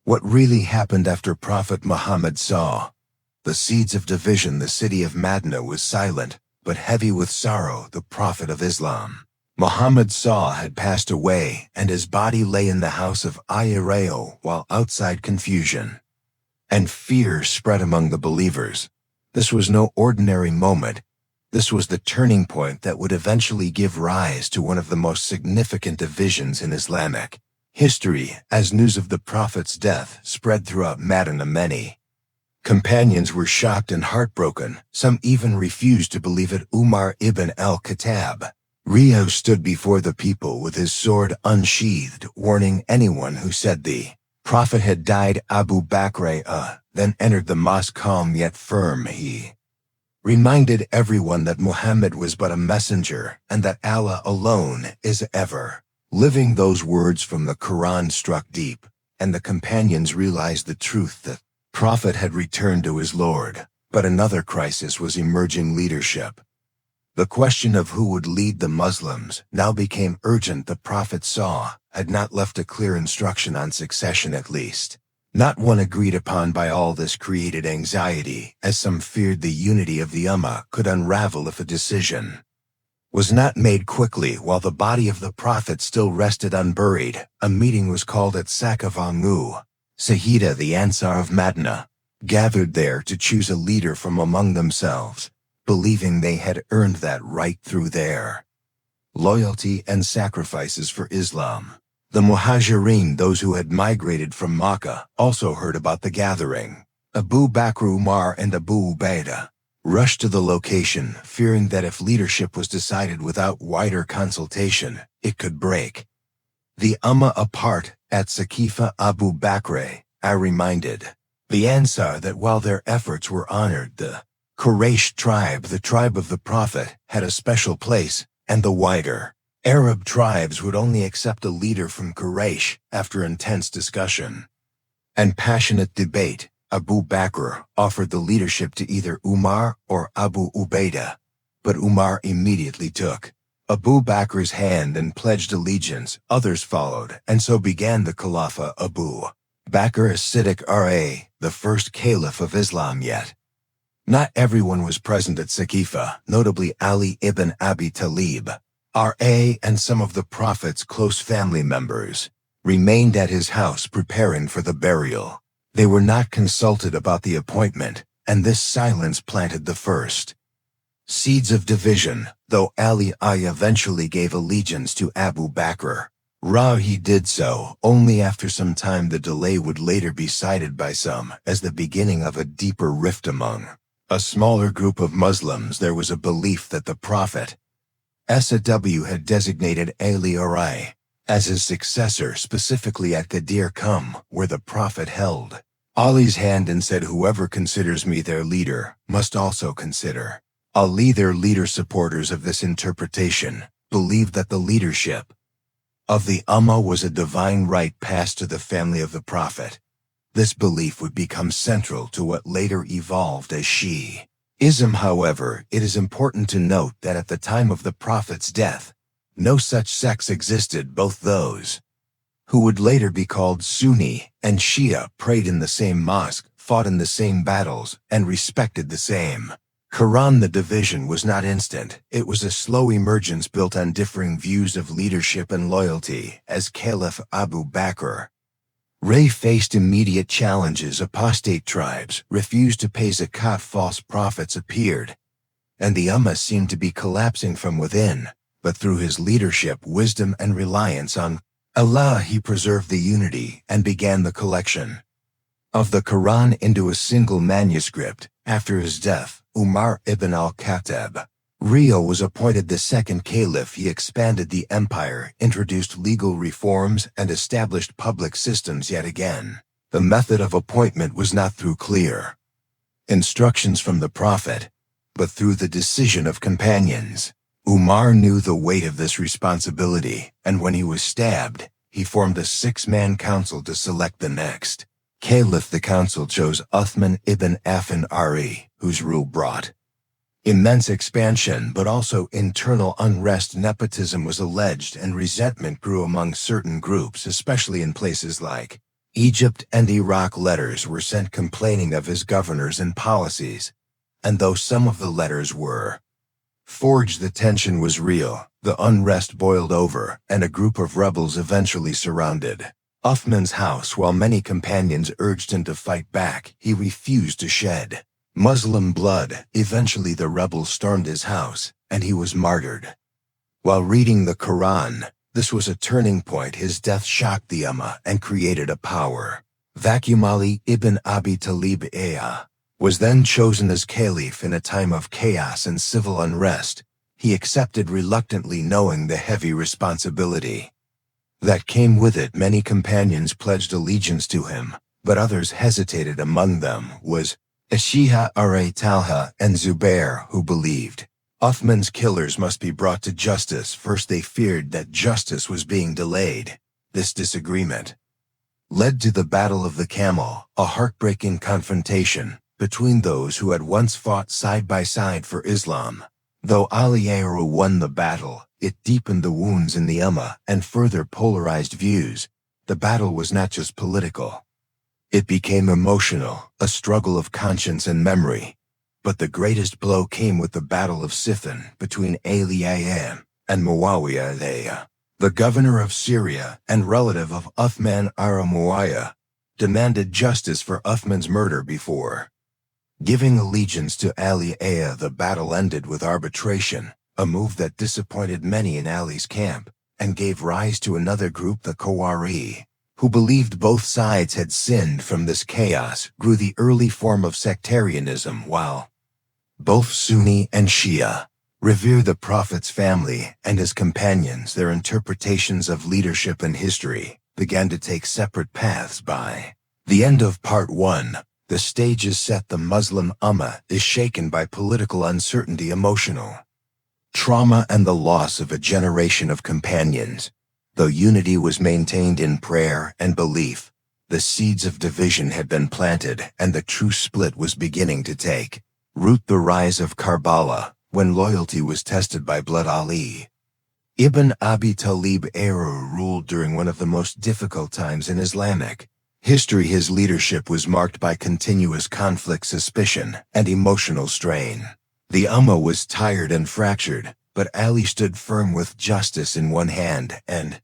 What really happened after Prophet Muhammad saw the seeds of division? The city of Madinah was silent, but heavy with sorrow. The Prophet of Islam, Muhammad saw, had passed away, and his body lay in the house of Iyareo, while outside confusion and fear spread among the believers. This was no ordinary moment. This was the turning point that would eventually give rise to one of the most significant divisions in Islamic history. As news of the Prophet's death spread throughout Medina, many companions were shocked and heartbroken. Some even refused to believe it. Umar ibn al-Khattab stood before the people with his sword unsheathed, warning anyone who said the Prophet had died. Abu Bakr then entered the mosque calm yet firm. He reminded everyone that Muhammad was but a messenger and that Allah alone is ever living. Those words from the Quran struck deep, and the companions realized the truth. The Prophet had returned to his Lord, but another crisis was emerging: leadership. The question of who would lead the Muslims now became urgent. The Prophet had not left a clear instruction on succession, at least not one agreed upon by all. This created anxiety, as some feared the unity of the Ummah could unravel if a decision was not made quickly. While the body of the Prophet still rested unburied, a meeting was called at Saqifah. Sahida, the Ansar of Madinah, gathered there to choose a leader from among themselves, believing they had earned that right through their loyalty and sacrifices for Islam. The Muhajirin, those who had migrated from Makkah, also heard about the gathering. Abu Bakr, Umar, and Abu Ubaidah rushed to the location, fearing that if leadership was decided without wider consultation, it could break the Ummah apart. At Saqifah, Abu Bakr reminded the Ansar that while their efforts were honored, the Quraysh tribe, the tribe of the Prophet, had a special place, and the wider Arab tribes would only accept a leader from Quraysh. After intense discussion and passionate debate, Abu Bakr offered the leadership to either Umar or Abu Ubaidah, but Umar immediately took Abu Bakr's hand and pledged allegiance. Others followed, and so began the Khalifa. Abu Bakr as-Siddiq the first Caliph of Islam. Yet not everyone was present at Saqifah, notably Ali ibn Abi Talib, and some of the Prophet's close family members remained at his house preparing for the burial. They were not consulted about the appointment, and this silence planted the first seeds of division. Though Ali eventually gave allegiance to Abu Bakr, he did so only after some time. The delay would later be cited by some as the beginning of a deeper rift among a smaller group of Muslims. There was a belief that the Prophet had designated Ali as his successor, specifically at Ghadir Khumm, where the Prophet held Ali's hand and said, "Whoever considers me their leader must also consider Ali their leader." Supporters of this interpretation believed that the leadership of the Ummah was a divine right passed to the family of the Prophet. This belief would become central to what later evolved as Shi'ism. However, it is important to note that at the time of the Prophet's death, no such sects existed. Both those who would later be called Sunni and Shia prayed in the same mosque, fought in the same battles, and respected the same Quran. The division was not instant. It was a slow emergence built on differing views of leadership and loyalty. As Caliph Abu Bakr faced immediate challenges. Apostate tribes refused to pay zakat, false prophets appeared, and the Ummah seemed to be collapsing from within. But through his leadership, wisdom, and reliance on Allah, he preserved the unity and began the collection of the Quran into a single manuscript. After his death, Umar ibn al-Khattab was appointed the second caliph. He expanded the empire, introduced legal reforms, and established public systems. Yet again, the method of appointment was not through clear instructions from the Prophet, but through the decision of companions. Umar knew the weight of this responsibility, and when he was stabbed, he formed a 6-man council to select the next caliph. The council chose Uthman ibn Affan, whose rule brought immense expansion but also internal unrest. Nepotism was alleged, and resentment grew among certain groups, especially in places like Egypt and Iraq letters were sent complaining of his governors and policies, and though some of the letters were forged, the tension was real. The unrest boiled over, and a group of rebels eventually surrounded Uthman's house. While many companions urged him to fight back, he refused to shed Muslim blood. Eventually the rebels stormed his house, and he was martyred while reading the Quran. This was a turning point. His death shocked the Ummah and created a power vacuum. Ali ibn Abi Talib was then chosen as Caliph in a time of chaos and civil unrest. He accepted reluctantly, knowing the heavy responsibility that came with it. Many companions pledged allegiance to him, but others hesitated. Among them was Shia Talha and Zubair, who believed Uthman's killers must be brought to justice. First, they feared that justice was being delayed. This disagreement led to the Battle of the Camel, a heartbreaking confrontation between those who had once fought side by side for Islam. Though Ali won the battle, it deepened the wounds in the Ummah and further polarized views. The battle was not just political. It became emotional, a struggle of conscience and memory. But the greatest blow came with the Battle of Siffin between Ali and Muawiyah. The governor of Syria and relative of Uthman Muawiyah demanded justice for Uthman's murder before giving allegiance to Ali. The battle ended with arbitration, a move that disappointed many in Ali's camp and gave rise to another group, the Khawari, who believed both sides had sinned. From this chaos grew the early form of sectarianism. While both Sunni and Shia revere the Prophet's family and his companions, their interpretations of leadership and history began to take separate paths. By the end of Part 1, the stage is set. The Muslim Ummah is shaken by political uncertainty, emotional trauma, and the loss of a generation of companions. Though unity was maintained in prayer and belief, the seeds of division had been planted, and the true split was beginning to take root. The rise of Karbala, when loyalty was tested by blood. Ali ibn Abi Talib ruled during one of the most difficult times in Islamic history. His leadership was marked by continuous conflict, suspicion, and emotional strain. The Ummah was tired and fractured, but Ali stood firm with justice in one hand and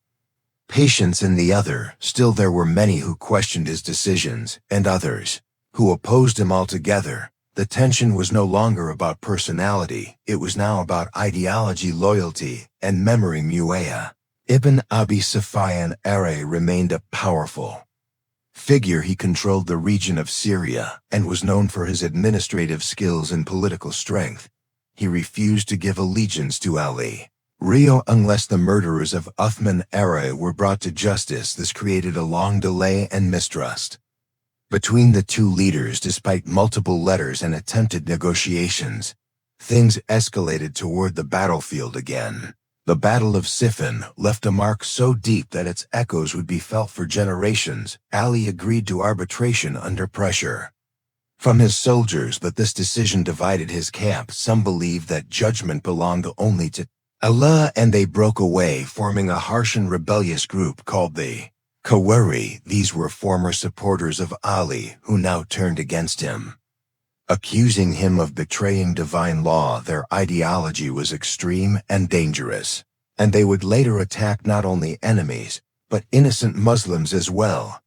patience in the other. Still, there were many who questioned his decisions, and others who opposed him altogether. The tension was no longer about personality, it was now about ideology, loyalty, and memory. Muawiyah ibn Abi Sufyan remained a powerful figure. He controlled the region of Syria and was known for his administrative skills and political strength. He refused to give allegiance to Ali unless the murderers of Uthman were brought to justice. This created a long delay and mistrust between the two leaders. Despite multiple letters and attempted negotiations, things escalated toward the battlefield again. The Battle of Siffin left a mark so deep that its echoes would be felt for generations. Ali agreed to arbitration under pressure from his soldiers, but this decision divided his camp. Some believed that judgment belonged only to Allah, and they broke away, forming a harsh and rebellious group called the Khawari. These were former supporters of Ali who now turned against him, accusing him of betraying divine law. Their ideology was extreme and dangerous, and they would later attack not only enemies, but innocent Muslims as well.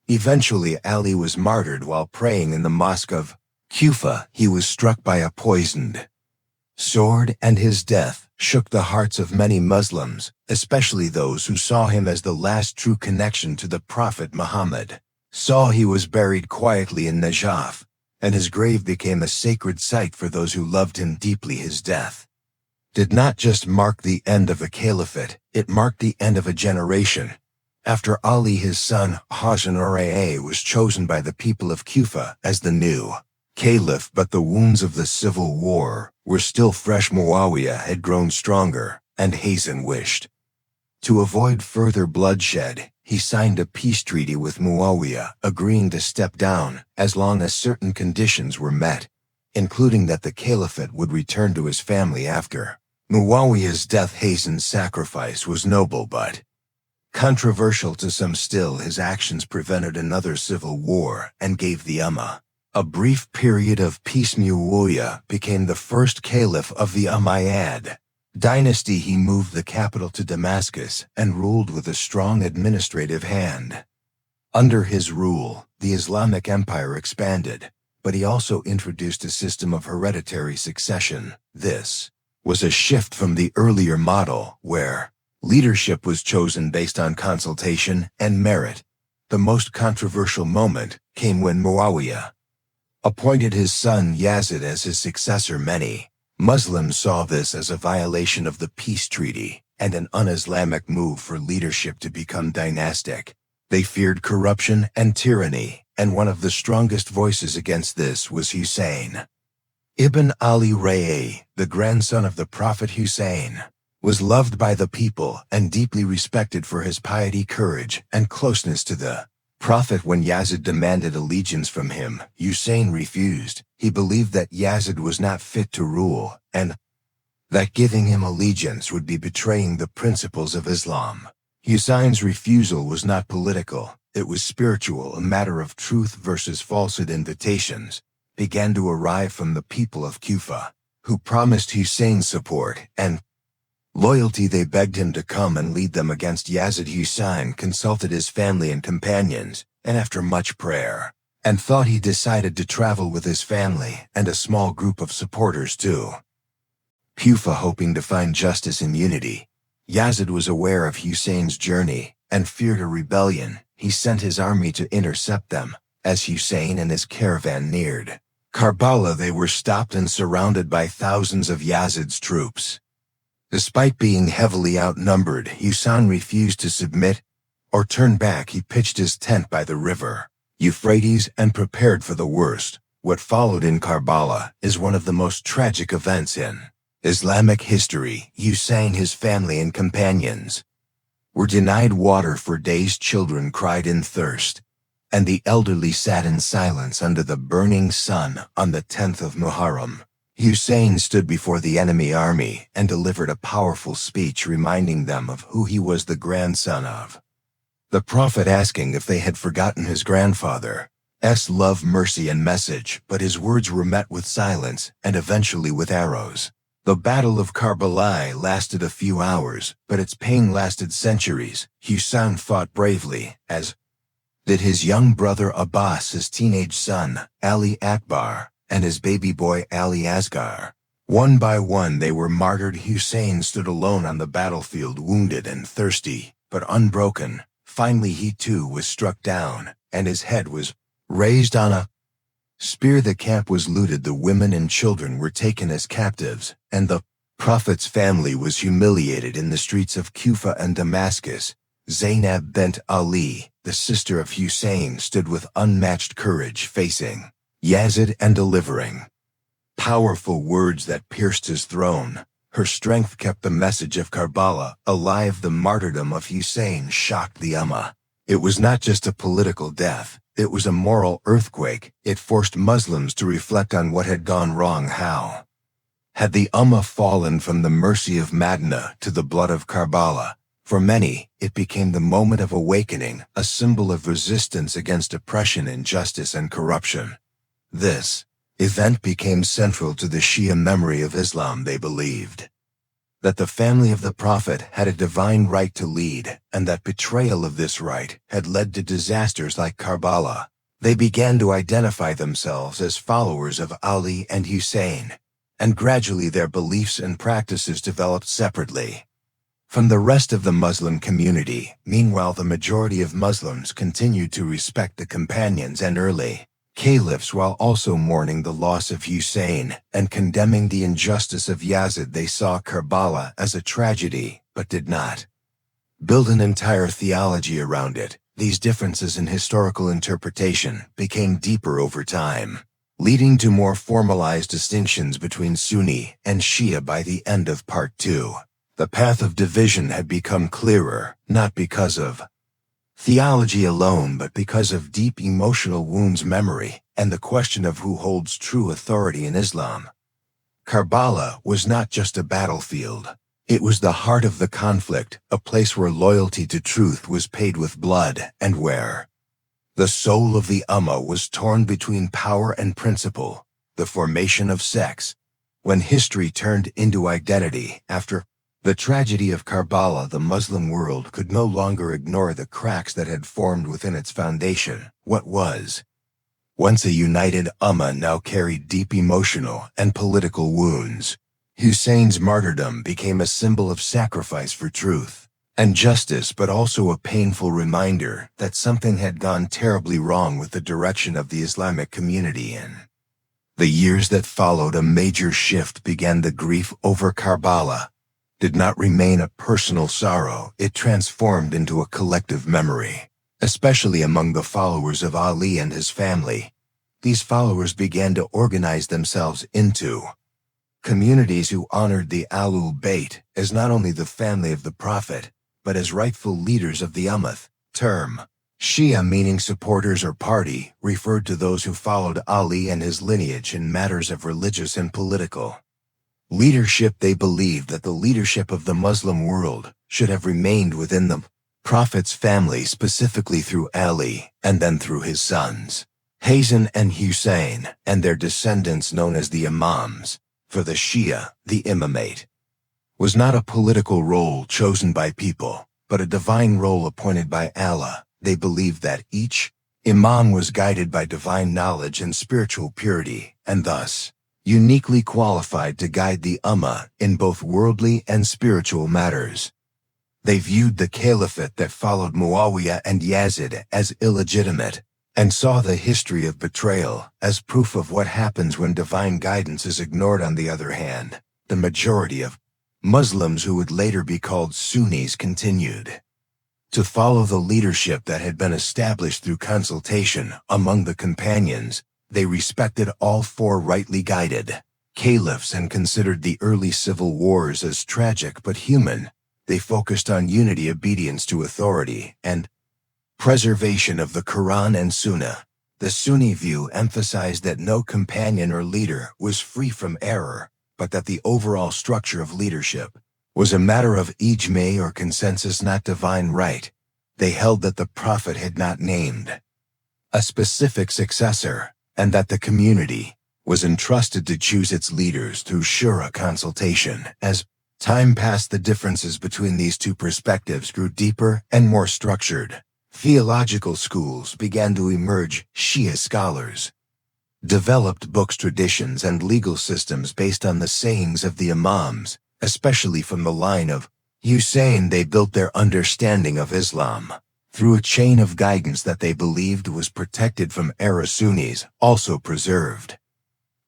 Eventually, Ali was martyred while praying in the mosque of Kufa. He was struck by a poisoned sword, and his death shook the hearts of many Muslims, especially those who saw him as the last true connection to the Prophet Muhammad. He was buried quietly in Najaf, and his grave became a sacred site for those who loved him deeply. His death did not just mark the end of a caliphate, it marked the end of a generation. After Ali, his son, Hassan was chosen by the people of Kufa as the new caliph, but the wounds of the civil war were still fresh. Muawiyah had grown stronger, and Hassan wished to avoid further bloodshed. He signed a peace treaty with Muawiyah, agreeing to step down as long as certain conditions were met, including that the caliphate would return to his family after Muawiyah's death. Hassan's sacrifice was noble, but Controversial to some still, his actions prevented another civil war and gave the Ummah a brief period of peace. Muawiyah became the first caliph of the Umayyad dynasty. He moved the capital to Damascus and ruled with a strong administrative hand. Under his rule, the Islamic Empire expanded, but he also introduced a system of hereditary succession. This was a shift from the earlier model, where leadership was chosen based on consultation and merit. The most controversial moment came when Muawiyah appointed his son Yazid as his successor. Many Muslims saw this as a violation of the peace treaty and an un-Islamic move for leadership to become dynastic. They feared corruption and tyranny, and one of the strongest voices against this was Hussein ibn Ali. The grandson of the Prophet Hussein was loved by the people and deeply respected for his piety, courage, and closeness to the Prophet. When Yazid demanded allegiance from him, Hussein refused. He believed that Yazid was not fit to rule, and that giving him allegiance would be betraying the principles of Islam. Hussein's refusal was not political, it was spiritual. A matter of truth versus falsehood. Invitations began to arrive from the people of Kufa, who promised Hussein support and loyalty. They begged him to come and lead them against Yazid. Hussein consulted his family and companions, and after much prayer and thought, he decided to travel with his family and a small group of supporters to Kufa, hoping to find justice and unity. Yazid was aware of Hussein's journey and feared a rebellion. He sent his army to intercept them. As Hussein and his caravan neared Karbala, they were stopped and surrounded by thousands of Yazid's troops. Despite being heavily outnumbered, Hussein refused to submit or turn back. He pitched his tent by the river Euphrates and prepared for the worst. What followed in Karbala is one of the most tragic events in Islamic history. Hussein, his family, and companions were denied water for days. Children cried in thirst, and the elderly sat in silence under the burning sun. On the 10th of Muharram, Hussein stood before the enemy army and delivered a powerful speech, reminding them of who he was, the grandson of the Prophet, asking if they had forgotten his grandfather's love, mercy, and message. But his words were met with silence and eventually with arrows. The Battle of Karbala lasted a few hours, but its pain lasted centuries. Hussein fought bravely, as did his young brother Abbas, his teenage son Ali Akbar, and his baby boy Ali Asghar. One by one they were martyred. Hussein stood alone on the battlefield, wounded and thirsty, but unbroken. Finally he too was struck down, and his head was raised on a spear. The camp was looted, the women and children were taken as captives, and the Prophet's family was humiliated in the streets of Kufa and Damascus. Zainab bint Ali, the sister of Hussein, stood with unmatched courage, facing Yazid and delivering powerful words that pierced his throne. Her strength kept the message of Karbala alive. The martyrdom of Hussein shocked the Ummah. It was not just a political death, it was a moral earthquake. It forced Muslims to reflect on what had gone wrong. How had the Ummah fallen from the mercy of Madinah to the blood of Karbala? For many, it became the moment of awakening, a symbol of resistance against oppression, injustice, and corruption. This event became central to the Shia memory of Islam. They believed that the family of the Prophet had a divine right to lead, and that betrayal of this right had led to disasters like Karbala. They began to identify themselves as followers of Ali and Hussein, and gradually their beliefs and practices developed separately from the rest of the Muslim community. Meanwhile, the majority of Muslims continued to respect the companions and early caliphs while also mourning the loss of Hussein and condemning the injustice of Yazid. They saw Karbala as a tragedy, but did not build an entire theology around it. These differences in historical interpretation became deeper over time, leading to more formalized distinctions between Sunni and Shia. By the end of Part 2, the path of division had become clearer, not because of theology alone, but because of deep emotional wounds, memory, and the question of who holds true authority in Islam. Karbala was not just a battlefield. It was the heart of the conflict, a place where loyalty to truth was paid with blood, and where the soul of the Ummah was torn between power and principle, the formation of sects. When history turned into identity after the tragedy of Karbala, the Muslim world could no longer ignore the cracks that had formed within its foundation. What was once a united Ummah now carried deep emotional and political wounds. Hussein's martyrdom became a symbol of sacrifice for truth and justice, but also a painful reminder that something had gone terribly wrong with the direction of the Islamic community in the years that followed. A major shift began. The grief over Karbala did not remain a personal sorrow, it transformed into a collective memory, especially among the followers of Ali and his family. These followers began to organize themselves into communities who honored the Ahlul Bayt as not only the family of the Prophet, but as rightful leaders of the Ummah. Term Shia, meaning supporters or party, referred to those who followed Ali and his lineage in matters of religious and political leadership. They believed that the leadership of the Muslim world should have remained within the Prophet's family, specifically through Ali, and then through his sons, Hassan and Hussein, and their descendants known as the Imams. For the Shia, the imamate was not a political role chosen by people, but a divine role appointed by Allah. They believed that each imam was guided by divine knowledge and spiritual purity, and thus uniquely qualified to guide the Ummah in both worldly and spiritual matters. They viewed the caliphate that followed Muawiyah and Yazid as illegitimate, and saw the history of betrayal as proof of what happens when divine guidance is ignored. On the other hand, the majority of Muslims, who would later be called Sunnis, continued to follow the leadership that had been established through consultation among the companions. They respected all four rightly guided caliphs and considered the early civil wars as tragic but human. They focused on unity, obedience to authority, and preservation of the Quran and Sunnah. The Sunni view emphasized that no companion or leader was free from error, but that the overall structure of leadership was a matter of ijma or consensus, not divine right. They held that the Prophet had not named a specific successor, and that the community was entrusted to choose its leaders through shura consultation. As time passed, the differences between these two perspectives grew deeper and more structured. Theological schools began to emerge. Shia scholars developed books, traditions, and legal systems based on the sayings of the Imams, especially from the line of Hussein. They built their understanding of Islam through a chain of guidance that they believed was protected from error. Sunnis also preserved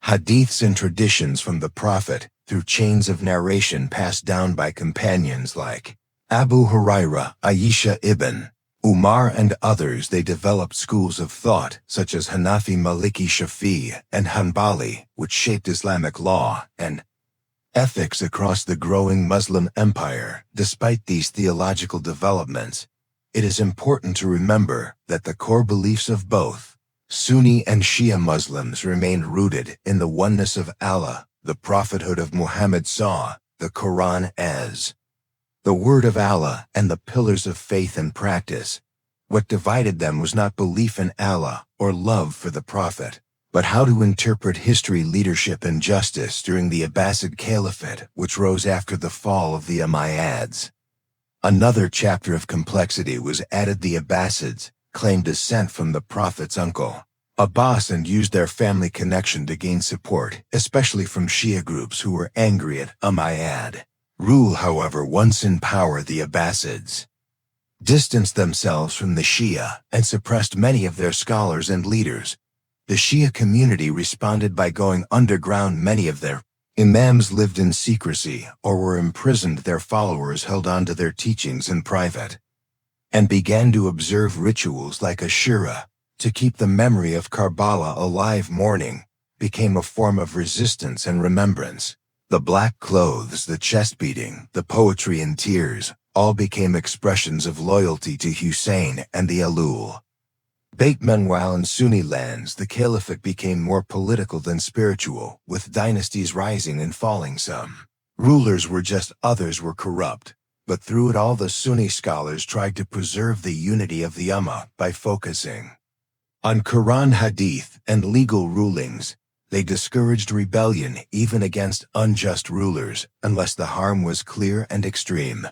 hadiths and traditions from the Prophet through chains of narration passed down by companions like Abu Hurairah, Aisha ibn Umar, and others. They developed schools of thought such as Hanafi, Maliki, Shafi'i, and Hanbali, which shaped Islamic law and ethics across the growing Muslim empire. Despite these theological developments, it is important to remember that the core beliefs of both Sunni and Shia Muslims remained rooted in the oneness of Allah, the prophethood of Muhammad SAW, the Quran as the word of Allah, and the pillars of faith and practice. What divided them was not belief in Allah or love for the Prophet, but how to interpret history, leadership, and justice during the Abbasid Caliphate, which rose after the fall of the Umayyads. Another chapter of complexity was added. The Abbasids claimed descent from the Prophet's uncle Abbas and used their family connection to gain support, especially from Shia groups who were angry at Umayyad rule. However, once in power, the Abbasids distanced themselves from the Shia and suppressed many of their scholars and leaders. The Shia community responded by going underground. Many of their imams lived in secrecy or were imprisoned. Their followers held on to their teachings in private and began to observe rituals like Ashura to keep the memory of Karbala alive. Mourning became a form of resistance and remembrance. The black clothes, the chest beating, the poetry and tears all became expressions of loyalty to Hussein and the Ahlul Bayt. Meanwhile, in Sunni lands, the caliphate became more political than spiritual, with dynasties rising and falling. Some Rulers were just, others were corrupt. But through it all, the Sunni scholars tried to preserve the unity of the Ummah by focusing on Quran, Hadith, and legal rulings. They discouraged rebellion even against unjust rulers, unless the harm was clear and extreme.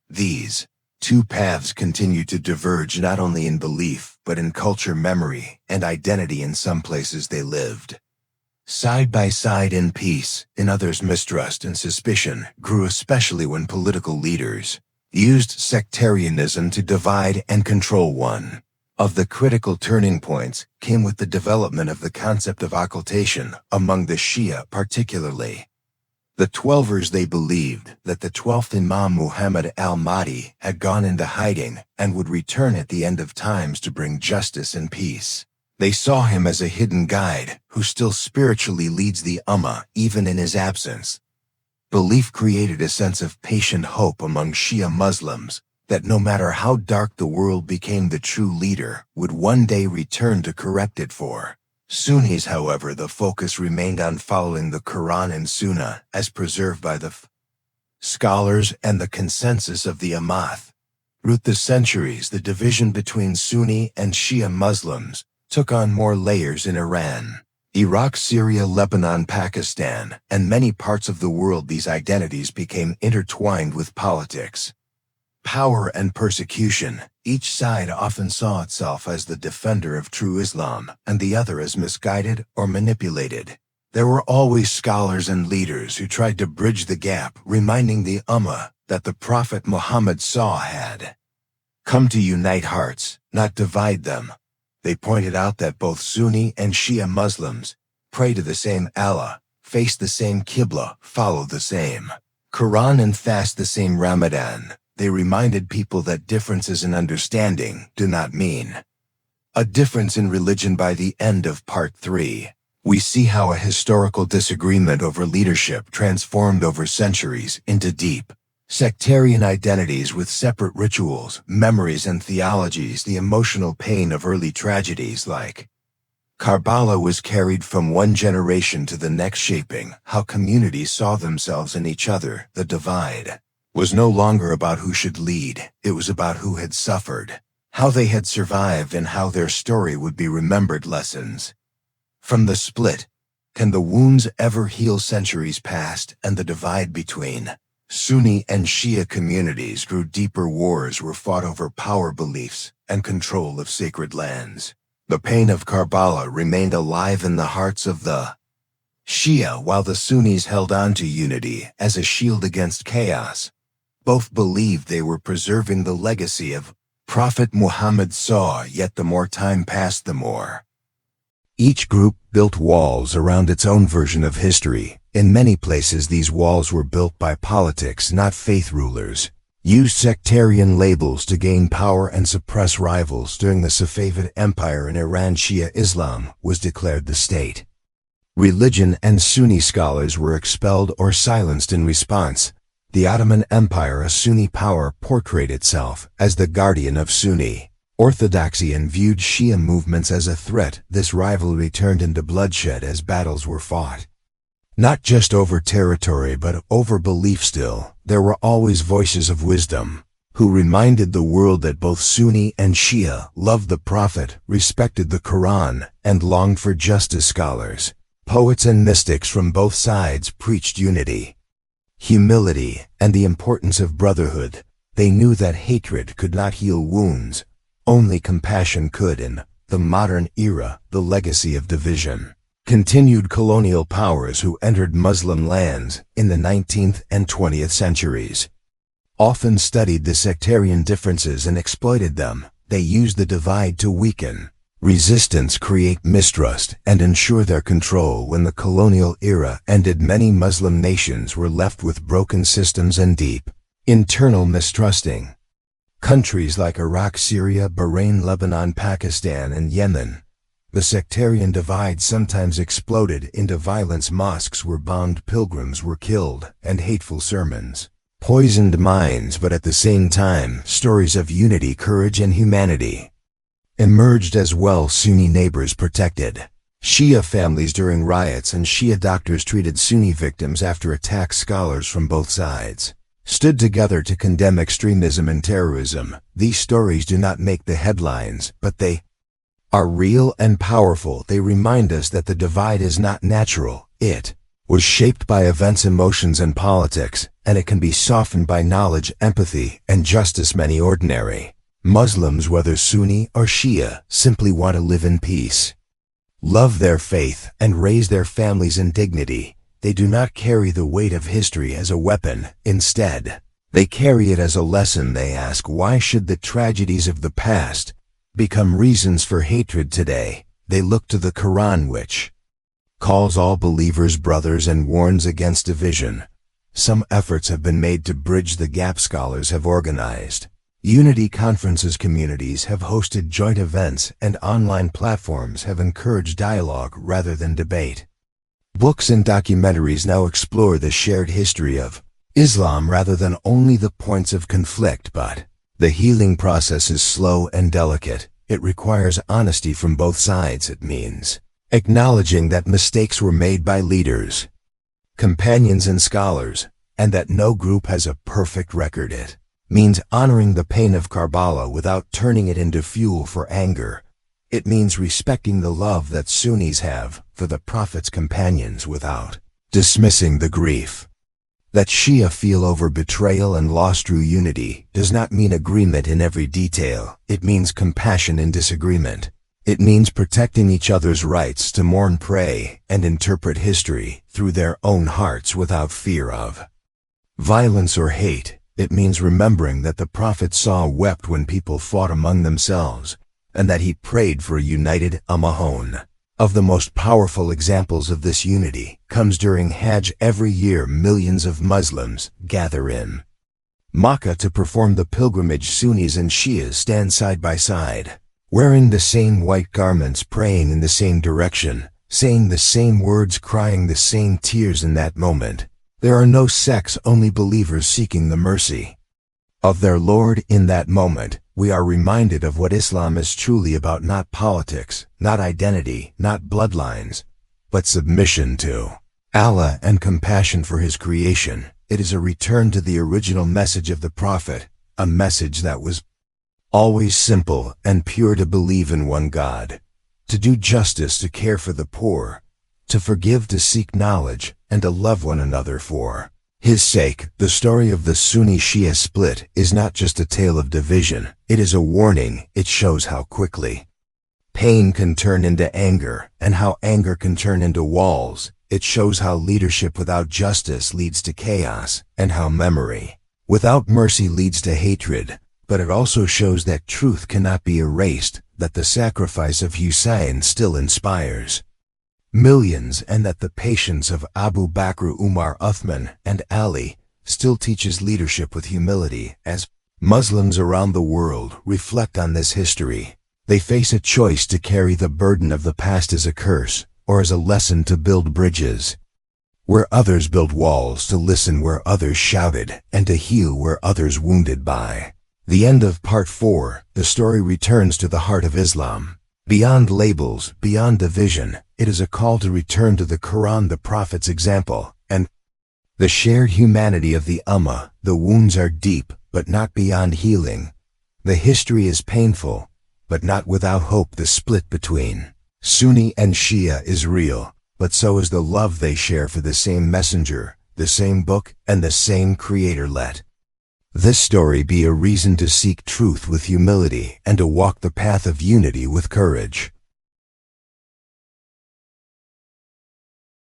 These two paths continue to diverge not only in belief, but in culture, memory, and identity. In some places they lived side by side in peace, in others mistrust and suspicion grew, especially when political leaders used sectarianism to divide and control. One of the critical turning points came with the development of the concept of occultation among the Shia, particularly the Twelvers. They believed that the 12th Imam Muhammad al-Mahdi had gone into hiding and would return at the end of times to bring justice and peace. They saw him as a hidden guide who still spiritually leads the Ummah even in his absence. Belief created a sense of patient hope among Shia Muslims that no matter how dark the world became, the true leader would one day return to correct it. For Sunnis, however, the focus remained on following the Quran and Sunnah as preserved by the scholars and the consensus of the Ummah. Throughout the centuries, the division between Sunni and Shia Muslims took on more layers in Iran, Iraq, Syria, Lebanon, Pakistan, and many parts of the world. These identities became intertwined with politics, power, and persecution. Each side often saw itself as the defender of true Islam, and the other as misguided or manipulated. There were always scholars and leaders who tried to bridge the gap, reminding the Ummah that the Prophet Muhammad had come to unite hearts, not divide them. They pointed out that both Sunni and Shia Muslims pray to the same Allah, face the same Qibla, follow the same Quran, and fast the same Ramadan. They reminded people that differences in understanding do not mean a difference in religion. By the end of Part 3, we see how a historical disagreement over leadership transformed over centuries into deep sectarian identities with separate rituals, memories, and theologies. The emotional pain of early tragedies like Karbala was carried from one generation to the next, shaping how communities saw themselves in each other. The divide was no longer about who should lead, it was about who had suffered, how they had survived, and how their story would be remembered. Lessons from the split. Can the wounds ever heal? Centuries passed, and the divide between Sunni and Shia communities grew deeper. Wars were fought over power, beliefs, and control of sacred lands. The pain of Karbala remained alive in the hearts of the Shia, while the Sunnis held on to unity as a shield against chaos. Both believed they were preserving the legacy of Prophet Muhammad. Yet the more time passed, the more each group built walls around its own version of history. In many places, these walls were built by politics, not faith. Rulers used sectarian labels to gain power and suppress rivals. During the Safavid Empire in Iran, Shia Islam was declared the state religion, and Sunni scholars were expelled or silenced in response. The Ottoman Empire, a Sunni power, portrayed itself as the guardian of Sunni orthodoxy and viewed Shia movements as a threat. This rivalry turned into bloodshed as battles were fought, not just over territory but over belief. Still, there were always voices of wisdom who reminded the world that both Sunni and Shia loved the Prophet, respected the Quran, and longed for justice. Scholars, poets, and mystics from both sides preached unity, humility, and the importance of brotherhood. They knew that hatred could not heal wounds, only compassion could. In the modern era, the legacy of division continued. Colonial powers who entered Muslim lands in the 19th and 20th centuries often studied the sectarian differences and exploited them. They used the divide to weaken resistance, create mistrust, and ensure their control. When the colonial era ended, many Muslim nations were left with broken systems and deep internal mistrusting. Countries like Iraq, Syria, Bahrain, Lebanon, Pakistan, and Yemen, the sectarian divide sometimes exploded into violence. Mosques were bombed, pilgrims were killed, and hateful sermons poisoned minds. But at the same time, stories of unity, courage, and humanity emerged as well. Sunni neighbors protected Shia families during riots and Shia doctors treated Sunni victims after attacks. Scholars from both sides stood together to condemn extremism and terrorism. These stories do not make the headlines, but they are real and powerful. They remind us that the divide is not natural. It was shaped by events, emotions, and politics, and it can be softened by knowledge, empathy, and justice. Many ordinary Muslims, whether Sunni or Shia, simply want to live in peace, love their faith, and raise their families in dignity. They do not carry the weight of history as a weapon. Instead, they carry it as a lesson. They ask, why should the tragedies of the past become reasons for hatred today? They look to the Quran, which calls all believers brothers and warns against division. Some efforts have been made to bridge the gap. Scholars have organized unity conferences, communities have hosted joint events, and online platforms have encouraged dialogue rather than debate. Books and documentaries now explore the shared history of Islam rather than only the points of conflict, but the healing process is slow and delicate. It requires honesty from both sides. It means acknowledging that mistakes were made by leaders, companions, and scholars, and that no group has a perfect record. It means honoring the pain of Karbala without turning it into fuel for anger. It means respecting the love that Sunnis have for the Prophet's companions without dismissing the grief that Shia feel over betrayal and loss. True unity does not mean agreement in every detail. It means compassion in disagreement. It means protecting each other's rights to mourn, pray, and interpret history through their own hearts without fear of violence or hate. It means remembering that the Prophet wept when people fought among themselves, and that he prayed for a united Ummah. One of the most powerful examples of this unity comes during Hajj. Every year, millions of Muslims gather in Makkah to perform the pilgrimage. Sunnis and Shias stand side by side, wearing the same white garments, praying in the same direction, saying the same words, crying the same tears. In that moment, there are no sects, only believers seeking the mercy of their Lord. In that moment, we are reminded of what Islam is truly about: not politics, not identity, not bloodlines, but submission to Allah and compassion for His creation. It is a return to the original message of the Prophet, a message that was always simple and pure: to believe in one God, to do justice, to care for the poor, to forgive, to seek knowledge, and to love one another for His sake. The story of the Sunni-Shia split is not just a tale of division. It is a warning. It shows how quickly pain can turn into anger, and how anger can turn into walls. It shows how leadership without justice leads to chaos, and how memory without mercy leads to hatred. But it also shows that truth cannot be erased, that the sacrifice of Hussein still inspires millions, and that the patience of Abu Bakr, Umar, Uthman, and Ali still teaches leadership with humility. As Muslims around the world reflect on this history, they face a choice: to carry the burden of the past as a curse, or as a lesson to build bridges where others built walls, to listen where others shouted, and to heal where others wounded. By the end of Part 4, the story returns to the heart of Islam. Beyond labels, beyond division, it is a call to return to the Quran, the Prophet's example, and the shared humanity of the Ummah. The wounds are deep, but not beyond healing. The history is painful, but not without hope. The split between Sunni and Shia is real, but so is the love they share for the same messenger, the same book, and the same Creator. Let this story be a reason to seek truth with humility and to walk the path of unity with courage.